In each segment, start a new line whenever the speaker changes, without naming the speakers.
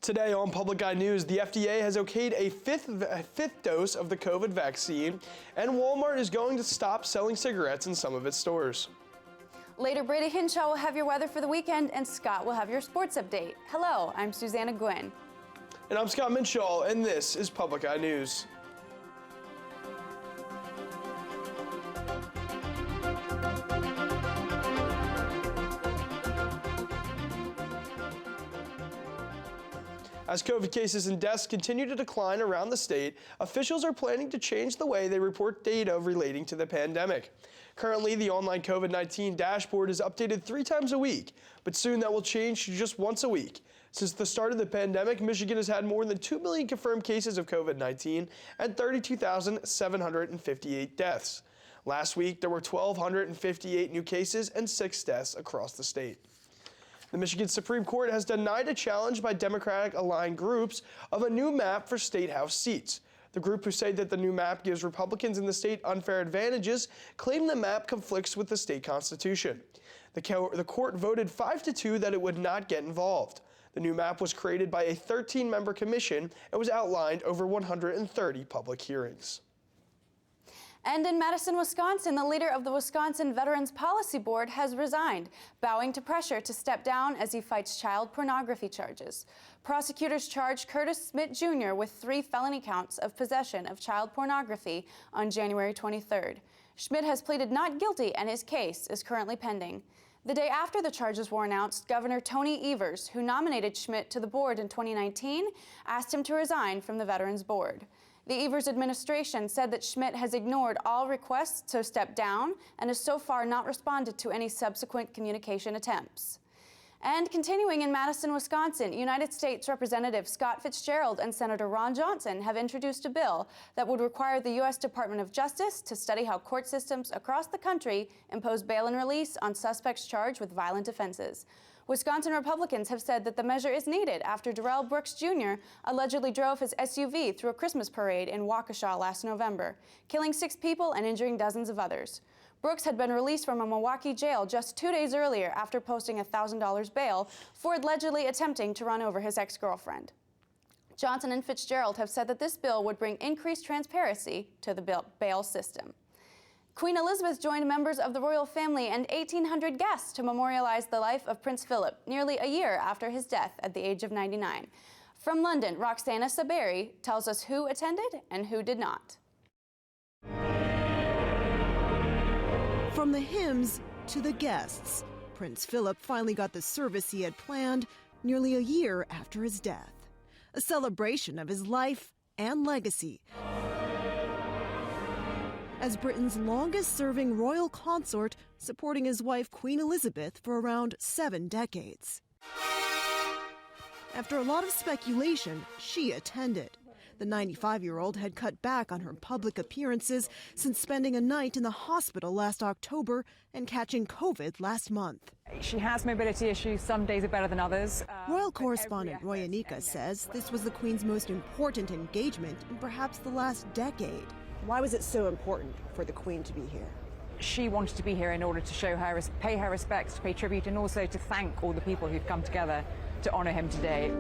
Today on Public Eye News, the FDA has okayed a fifth dose of the COVID vaccine, and Walmart is going to stop selling cigarettes in some of its stores.
Later, Brady Hinshaw will have your weather for the weekend, and Scott will have your sports update. Hello, I'm Susanna Gwynn.
And I'm Scott Minshaw, and this is Public Eye News. As COVID cases and deaths continue to decline around the state, officials are planning to change the way they report data relating to the pandemic. Currently, the online COVID-19 dashboard is updated 3 times a week, but soon that will change to just once a week. Since the start of the pandemic, Michigan has had more than 2 million confirmed cases of COVID-19 and 32,758 deaths. Last week, there were 1,258 new cases and 6 deaths across the state. The Michigan Supreme Court has denied a challenge by Democratic-aligned groups of a new map for state house seats. The group who say that the new map gives Republicans in the state unfair advantages claim the map conflicts with the state constitution. The court voted 5-2 that it would not get involved. The new map was created by a 13-member commission and was outlined over 130 public hearings.
And in Madison, Wisconsin, the leader of the Wisconsin Veterans Policy Board has resigned, bowing to pressure to step down as he fights child pornography charges. Prosecutors charged Curtis Schmidt Jr. with 3 felony counts of possession of child pornography on January 23rd. Schmidt has pleaded not guilty, and his case is currently pending. The day after the charges were announced, Governor Tony Evers, who nominated Schmidt to the board in 2019, asked him to resign from the Veterans Board. The Evers administration said that Schmidt has ignored all requests to step down and has so far not responded to any subsequent communication attempts. And continuing in Madison, Wisconsin, United States Representative Scott Fitzgerald and Senator Ron Johnson have introduced a bill that would require the U.S. Department of Justice to study how court systems across the country impose bail and release on suspects charged with violent offenses. Wisconsin Republicans have said that the measure is needed after Darrell Brooks Jr. allegedly drove his SUV through a Christmas parade in Waukesha last November, killing 6 people and injuring dozens of others. Brooks had been released from a Milwaukee jail just 2 days earlier after posting a $1,000 bail for allegedly attempting to run over his ex-girlfriend. Johnson and Fitzgerald have said that this bill would bring increased transparency to the bail system. Queen Elizabeth joined members of the royal family and 1,800 guests to memorialize the life of Prince Philip nearly a year after his death at the age of 99. From London, Roxana Saberi tells us who attended and who did not.
From the hymns to the guests, Prince Philip finally got the service he had planned nearly a year after his death. A celebration of his life and legacy as Britain's longest-serving royal consort, supporting his wife Queen Elizabeth for around 7 decades. After a lot of speculation, she attended. The 95-year-old had cut back on her public appearances since spending a night in the hospital last October and catching COVID last month.
She has mobility issues. Some days are better than others.
Royal correspondent Roy Anika says this was the Queen's most important engagement in perhaps the last decade.
Why was it so important for the Queen to be here?
She wanted to be here in order to show her, pay her respects, to pay tribute, and also to thank all the people who've come together to honor him today.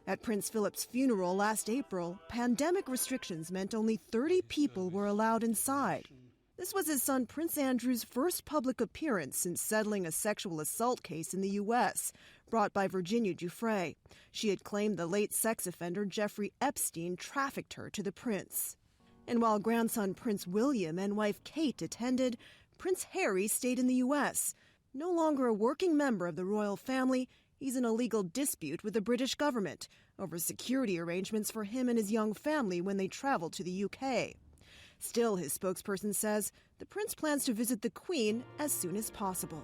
At Prince Philip's funeral last April, pandemic restrictions meant only 30 people were allowed inside. This was his son Prince Andrew's first public appearance since settling a sexual assault case in the U.S., brought by Virginia Giuffre. She had claimed the late sex offender Jeffrey Epstein trafficked her to the prince. And while grandson Prince William and wife Kate attended, Prince Harry stayed in the U.S. No longer a working member of the royal family, he's in a legal dispute with the British government over security arrangements for him and his young family when they travel to the U.K. Still, his spokesperson says the prince plans to visit the Queen as soon as possible.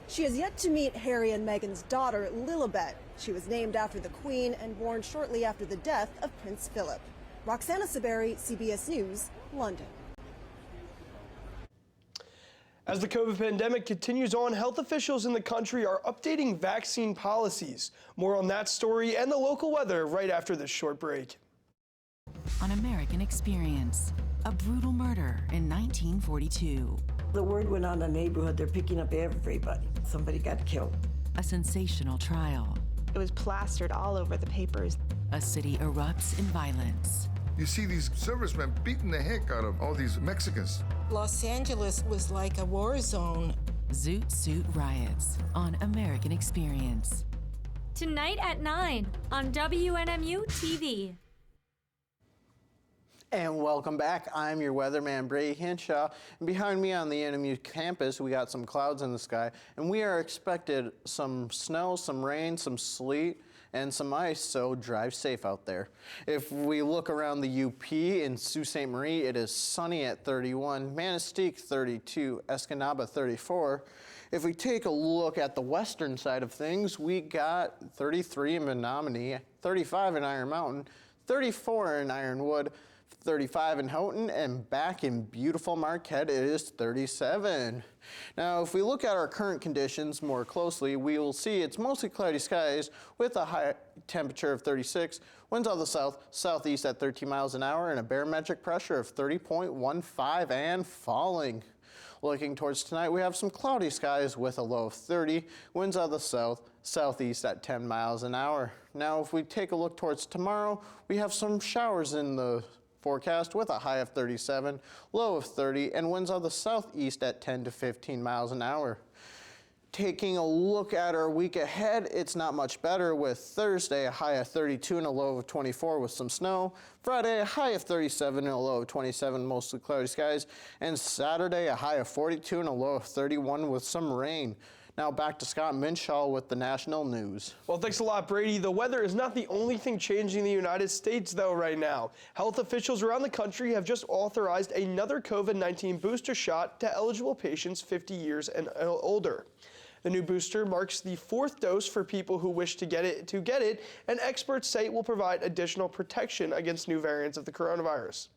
She has yet to meet Harry and Meghan's daughter, Lilibet. She was named after the Queen and born shortly after the death of Prince Philip. Roxana Saberi, CBS News, London.
As the COVID pandemic continues on, health officials in the country are updating vaccine policies. More on that story and the local weather right after this short break.
On American Experience, a brutal murder in 1942.
The word went on in the neighborhood, they're picking up everybody. Somebody got killed.
A sensational trial.
It was plastered all over the papers.
A city erupts in violence.
You see these servicemen beating the heck out of all these Mexicans.
Los Angeles was like a war zone.
Zoot Suit Riots on American Experience.
Tonight at 9 on WNMU-TV.
And welcome back. I'm your weatherman, Brady Hinshaw. And behind me on the NMU campus, we got some clouds in the sky, and we are expected some snow, some rain, some sleet, and some ice, so drive safe out there. If we look around the UP in Sault Ste. Marie, it is sunny at 31, Manistee 32, Escanaba 34. If we take a look at the western side of things, we got 33 in Menominee, 35 in Iron Mountain, 34 in Ironwood, 35 in Houghton, and back in beautiful Marquette, it is 37. Now, if we look at our current conditions more closely, we will see it's mostly cloudy skies with a high temperature of 36, winds out of the southeast at 13 miles an hour, and a barometric pressure of 30.15 and falling. Looking towards tonight, we have some cloudy skies with a low of 30, winds out of the southeast at 10 miles an hour. Now, if we take a look towards tomorrow, we have some showers in the forecast with a high of 37, low of 30, and winds out of the southeast at 10 to 15 miles an hour. Taking a look at our week ahead, it's not much better with Thursday a high of 32 and a low of 24 with some snow. Friday a high of 37 and a low of 27, mostly cloudy skies. And Saturday a high of 42 and a low of 31 with some rain. Now back to Scott Minshaw with the national news.
Well, thanks a lot, Brady. The weather is not the only thing changing in the United States, though, right now. Health officials around the country have just authorized another COVID-19 booster shot to eligible patients 50 years and older. The new booster marks the 4th dose for people who wish to get it, and experts say it will provide additional protection against new variants of the coronavirus.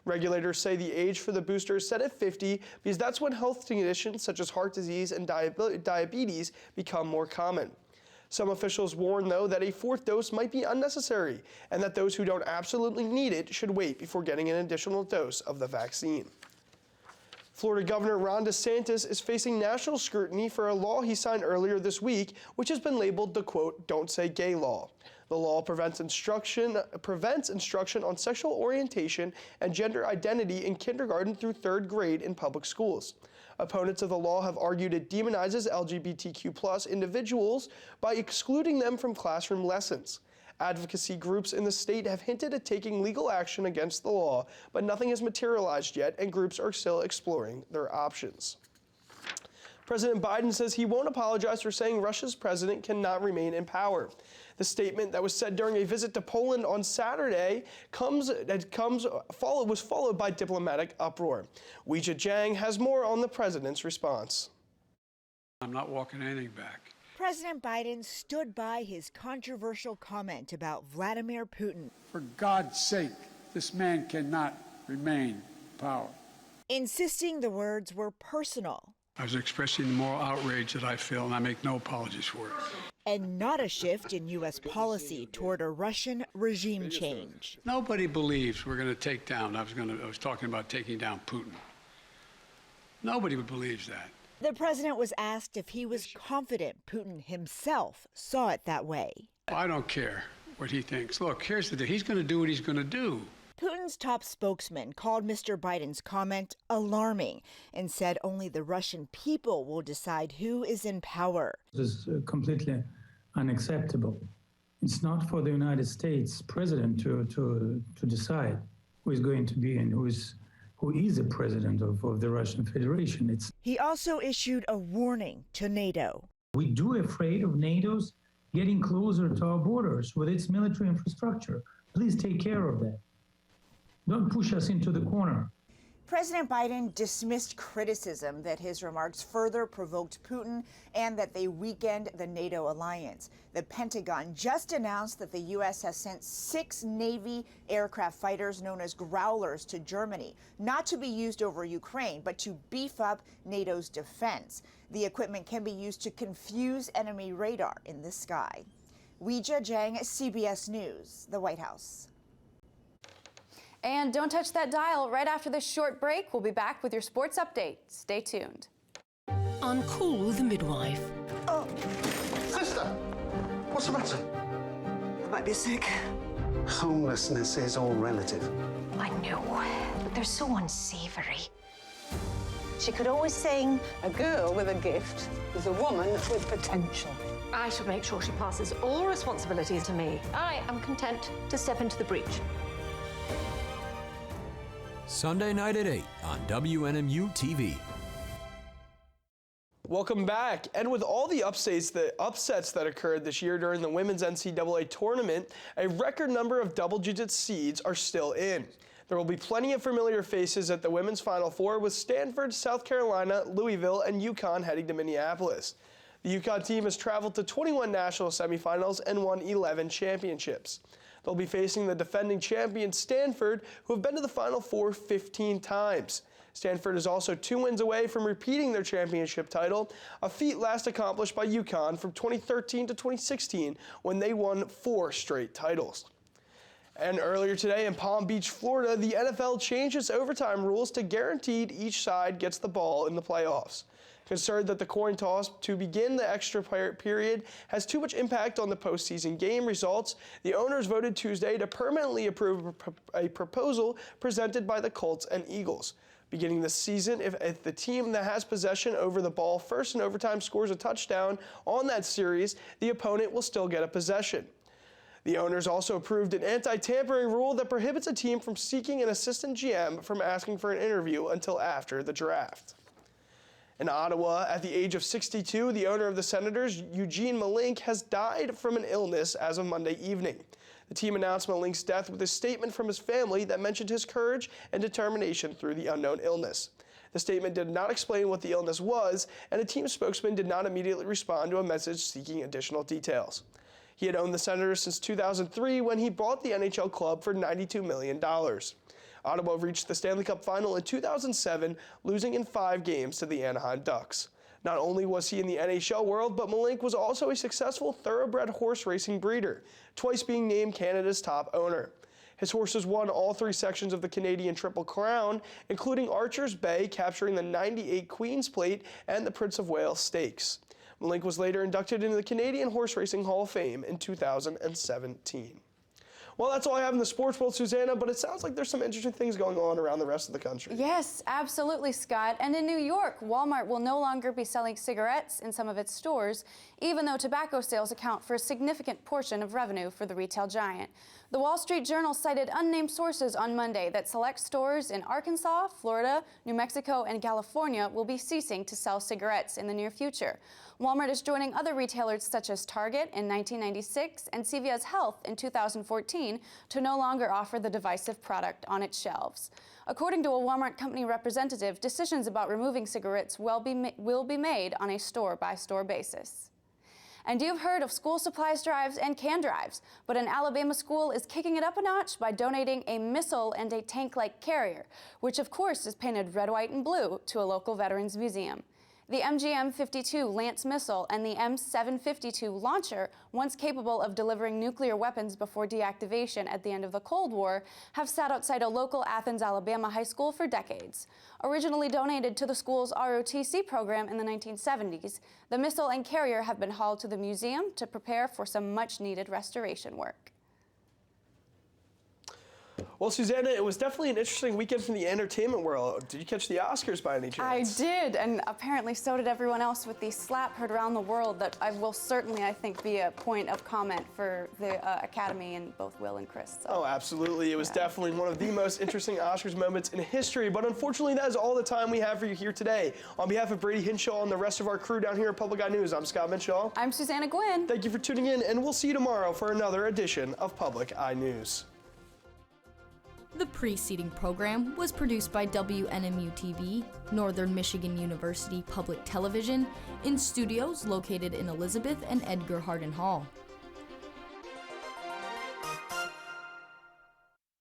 Regulators say the age for the booster is set at 50 because that's when health conditions such as heart disease and diabetes become more common. Some officials warn, though, that a 4th dose might be unnecessary and that those who don't absolutely need it should wait before getting an additional dose of the vaccine. Florida Governor Ron DeSantis is facing national scrutiny for a law he signed earlier this week, which has been labeled the, quote, "Don't Say Gay" law. The law prevents instruction on sexual orientation and gender identity in kindergarten through 3rd grade in public schools. Opponents of the law have argued it demonizes LGBTQ+ individuals by excluding them from classroom lessons. Advocacy groups in the state have hinted at taking legal action against the law, but nothing has materialized yet, and groups are still exploring their options. President Biden says he won't apologize for saying Russia's president cannot remain in power. The statement that was said during a visit to Poland on Saturday was followed by diplomatic uproar. Weijia Jiang has more on the president's response.
I'm not walking anything back.
President Biden stood by his controversial comment about Vladimir Putin.
For God's sake, this man cannot remain in power.
Insisting the words were personal.
I was expressing the moral outrage that I feel, and I make no apologies for it.
And not a shift in U.S. policy toward a Russian regime change.
Nobody believes we're going to take down, I was talking about taking down Putin. Nobody believes that.
The president was asked if he was confident Putin himself saw it that way.
I don't care what he thinks. Look, here's the deal. He's going to do what he's going to do.
Putin's top spokesman called Mr. Biden's comment alarming and said only the Russian people will decide who is in power.
This is completely unacceptable. It's not for the United States president to decide who is going to be and who is the president of the Russian Federation.
He also issued a warning to NATO.
We do afraid of NATO's getting closer to our borders with its military infrastructure. Please take care of that. Don't push us into the corner.
President Biden dismissed criticism that his remarks further provoked Putin and that they weakened the NATO alliance. The Pentagon just announced that the U.S. has sent 6 Navy aircraft fighters known as Growlers to Germany, not to be used over Ukraine, but to beef up NATO's defense. The equipment can be used to confuse enemy radar in the sky. Weijia Jiang, CBS News, the White House.
And don't touch that dial. Right after this short break, we'll be back with your sports update. Stay tuned.
On Cool the Midwife.
Sister,
What's the matter?
I might be sick.
Homelessness is all relative.
I know, but they're so unsavory. She could always sing.
A girl with a gift is a woman with potential.
I shall make sure she passes all responsibilities to me. I am content to step into the breach.
Sunday night at 8 on WNMU-TV.
Welcome back. And with all the upsets that occurred this year during the women's NCAA tournament, a record number of double-digit seeds are still in. There will be plenty of familiar faces at the women's Final Four, with Stanford, South Carolina, Louisville, and UConn heading to Minneapolis. The UConn team has traveled to 21 national semifinals and won 11 championships. They'll be facing the defending champion Stanford, who have been to the Final Four 15 times. Stanford is also 2 wins away from repeating their championship title, a feat last accomplished by UConn from 2013 to 2016, when they won 4 straight titles. And earlier today in Palm Beach, Florida, the NFL changed its overtime rules to guarantee each side gets the ball in the playoffs. Concerned that the coin toss to begin the extra period has too much impact on the postseason game results, the owners voted Tuesday to permanently approve a proposal presented by the Colts and Eagles. Beginning this season, if the team that has possession over the ball first in overtime scores a touchdown on that series, the opponent will still get a possession. The owners also approved an anti-tampering rule that prohibits a team from seeking an assistant GM from asking for an interview until after the draft. In Ottawa, at the age of 62, the owner of the Senators, Eugene Malink, has died from an illness as of Monday evening. The team announced Malink's death with a statement from his family that mentioned his courage and determination through the unknown illness. The statement did not explain what the illness was, and a team spokesman did not immediately respond to a message seeking additional details. He had owned the Senators since 2003, when he bought the NHL club for $92 million. Ottawa reached the Stanley Cup final in 2007, losing in 5 games to the Anaheim Ducks. Not only was he in the NHL world, but Malink was also a successful thoroughbred horse racing breeder, twice being named Canada's top owner. His horses won all 3 sections of the Canadian Triple Crown, including Archer's Bay capturing the '98 Queen's Plate and the Prince of Wales Stakes. Malink was later inducted into the Canadian Horse Racing Hall of Fame in 2017. Well, that's all I have in the sports world, Susanna, but it sounds like there's some interesting things going on around the rest of the country.
Yes, absolutely, Scott. And in New York, Walmart will no longer be selling cigarettes in some of its stores, even though tobacco sales account for a significant portion of revenue for the retail giant. The Wall Street Journal cited unnamed sources on Monday that select stores in Arkansas, Florida, New Mexico, and California will be ceasing to sell cigarettes in the near future. Walmart is joining other retailers such as Target in 1996 and CVS Health in 2014 to no longer offer the divisive product on its shelves. According to a Walmart company representative, decisions about removing cigarettes will be made on a store-by-store basis. And you've heard of school supplies drives and can drives, but an Alabama school is kicking it up a notch by donating a missile and a tank-like carrier, which of course is painted red, white, and blue to a local veterans museum. The MGM-52 Lance missile and the M752 launcher, once capable of delivering nuclear weapons before deactivation at the end of the Cold War, have sat outside a local Athens, Alabama high school for decades. Originally donated to the school's ROTC program in the 1970s, the missile and carrier have been hauled to the museum to prepare for some much-needed restoration work.
Well, Susanna, it was definitely an interesting weekend from the entertainment world. Did you catch the Oscars by any chance?
I did, and apparently so did everyone else with the slap heard around the world that will certainly, I think, be a point of comment for the Academy and both Will and Chris. So.
Oh, absolutely. It was definitely one of the most interesting Oscars moments in history, but unfortunately that is all the time we have for you here today. On behalf of Brady Hinshaw and the rest of our crew down here at Public Eye News, I'm Scott Minshaw.
I'm Susanna Gwynn.
Thank you for tuning in, and we'll see you tomorrow for another edition of Public Eye News.
The preceding program was produced by WNMU-TV, Northern Michigan University Public Television, in studios located in Elizabeth and Edgar Hardin Hall.